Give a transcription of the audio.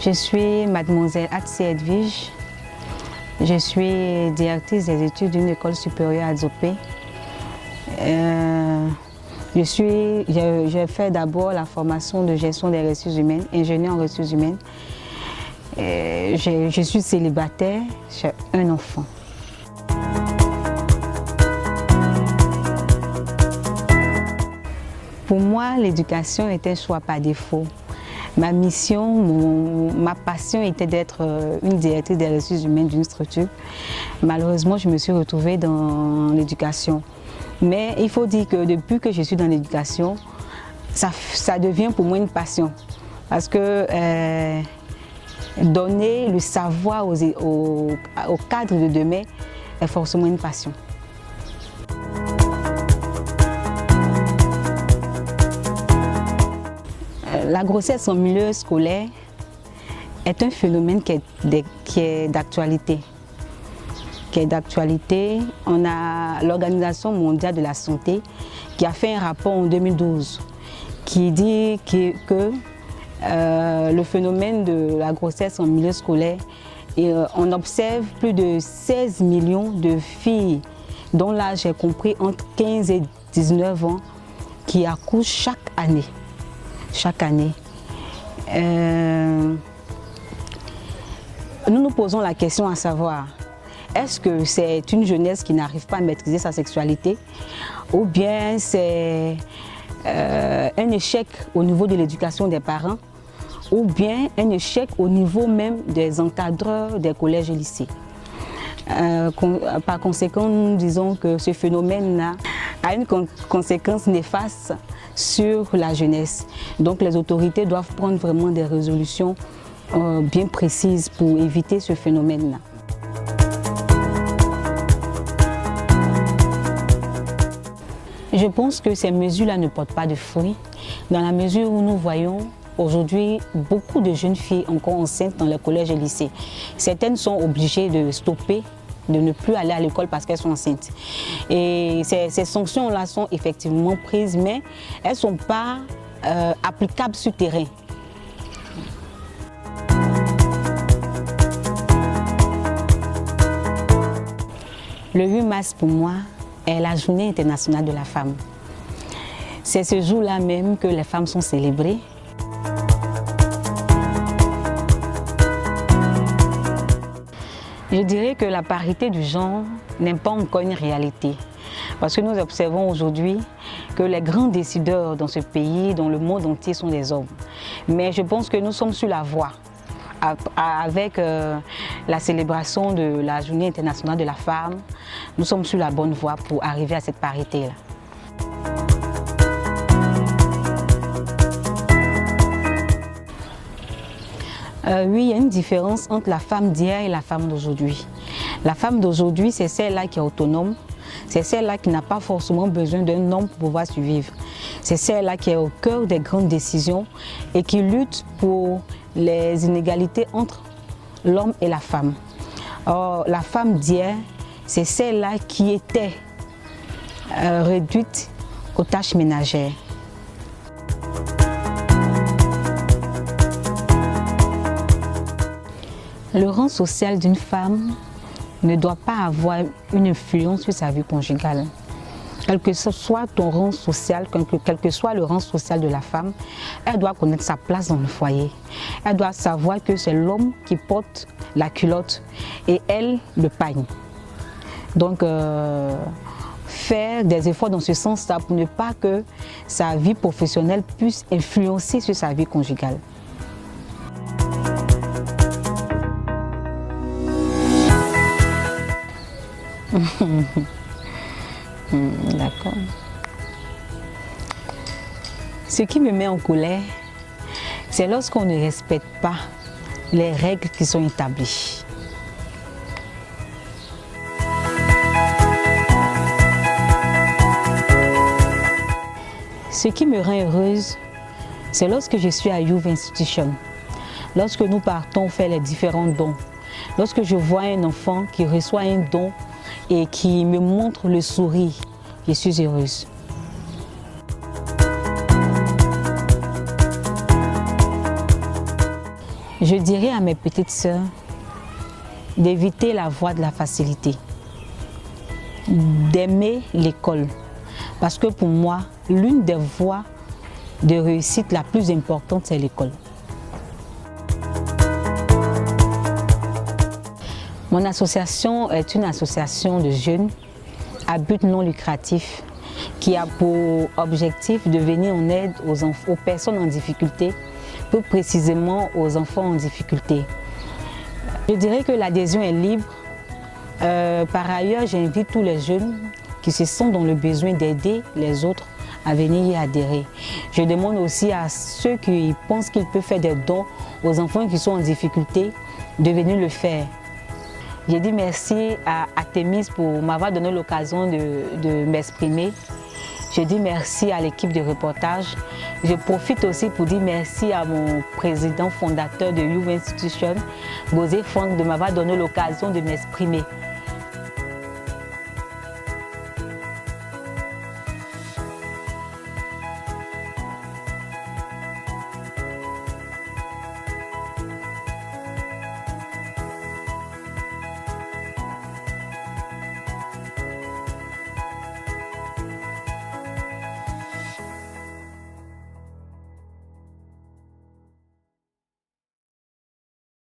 Je suis mademoiselle Atsi Edwige. Je suis directrice des études d'une école supérieure à Zopé. Je fais d'abord la formation de gestion des ressources humaines, ingénieur en ressources humaines. Je suis célibataire, j'ai un enfant. Pour moi, l'éducation est un choix par défaut. Ma mission, ma passion était d'être une directrice des ressources humaines d'une structure. Malheureusement, je me suis retrouvée dans l'éducation. Mais il faut dire que depuis que je suis dans l'éducation, ça devient pour moi une passion. Parce que donner le savoir aux cadres de demain est forcément une passion. La grossesse en milieu scolaire est un phénomène qui est d'actualité. On a l'Organisation mondiale de la santé qui a fait un rapport en 2012 qui dit que le phénomène de la grossesse en milieu scolaire, on observe plus de 16 millions de filles dont l'âge est compris entre 15 et 19 ans qui accouchent chaque année. Nous nous posons la question à savoir, est-ce que c'est une jeunesse qui n'arrive pas à maîtriser sa sexualité ou bien c'est un échec au niveau de l'éducation des parents ou bien un échec au niveau même des encadreurs des collèges et lycées. Par conséquent, nous disons que ce phénomène-là a une conséquence néfaste sur la jeunesse. Donc les autorités doivent prendre vraiment des résolutions bien précises pour éviter ce phénomène-là. Je pense que ces mesures-là ne portent pas de fruits, dans la mesure où nous voyons aujourd'hui beaucoup de jeunes filles encore enceintes dans les collèges et lycées. Certaines sont obligées de stopper, de ne plus aller à l'école parce qu'elles sont enceintes. Et ces sanctions-là sont effectivement prises, mais elles ne sont pas applicables sur terrain. Le 8 mars, pour moi, est la journée internationale de la femme. C'est ce jour-là même que les femmes sont célébrées. Je dirais que la parité du genre n'est pas encore une réalité. Parce que nous observons aujourd'hui que les grands décideurs dans ce pays, dans le monde entier, sont des hommes. Mais je pense que nous sommes sur la voie. Avec la célébration de la Journée internationale de la femme, nous sommes sur la bonne voie pour arriver à cette parité-là. Oui, il y a une différence entre la femme d'hier et la femme d'aujourd'hui. La femme d'aujourd'hui, c'est celle-là qui est autonome, c'est celle-là qui n'a pas forcément besoin d'un homme pour pouvoir survivre. C'est celle-là qui est au cœur des grandes décisions et qui lutte pour les inégalités entre l'homme et la femme. Or, la femme d'hier, c'est celle-là qui était réduite aux tâches ménagères. Le rang social d'une femme ne doit pas avoir une influence sur sa vie conjugale. Quel que soit ton rang social, quel que soit le rang social de la femme, elle doit connaître sa place dans le foyer. Elle doit savoir que c'est l'homme qui porte la culotte et elle le pagne. Donc, faire des efforts dans ce sens-là pour ne pas que sa vie professionnelle puisse influencer sur sa vie conjugale. D'accord. Ce qui me met en colère, c'est lorsqu'on ne respecte pas les règles qui sont établies. Ce qui me rend heureuse, c'est lorsque je suis à Youth Institution, lorsque nous partons faire les différents dons, lorsque je vois un enfant qui reçoit un don et qui me montre le sourire, je suis heureuse. Je dirais à mes petites sœurs d'éviter la voie de la facilité, d'aimer l'école. Parce que pour moi, l'une des voies de réussite la plus importante, c'est l'école. Mon association est une association de jeunes à but non lucratif qui a pour objectif de venir en aide aux personnes en difficulté, plus précisément aux enfants en difficulté. Je dirais que l'adhésion est libre. Par ailleurs, j'invite tous les jeunes qui se sentent dans le besoin d'aider les autres à venir y adhérer. Je demande aussi à ceux qui pensent qu'ils peuvent faire des dons aux enfants qui sont en difficulté de venir le faire. J'ai dit merci à Artemis pour m'avoir donné l'occasion de m'exprimer. Je dis merci à l'équipe de reportage. Je profite aussi pour dire merci à mon président fondateur de Youth Institution, Gosé Franck, de m'avoir donné l'occasion de m'exprimer.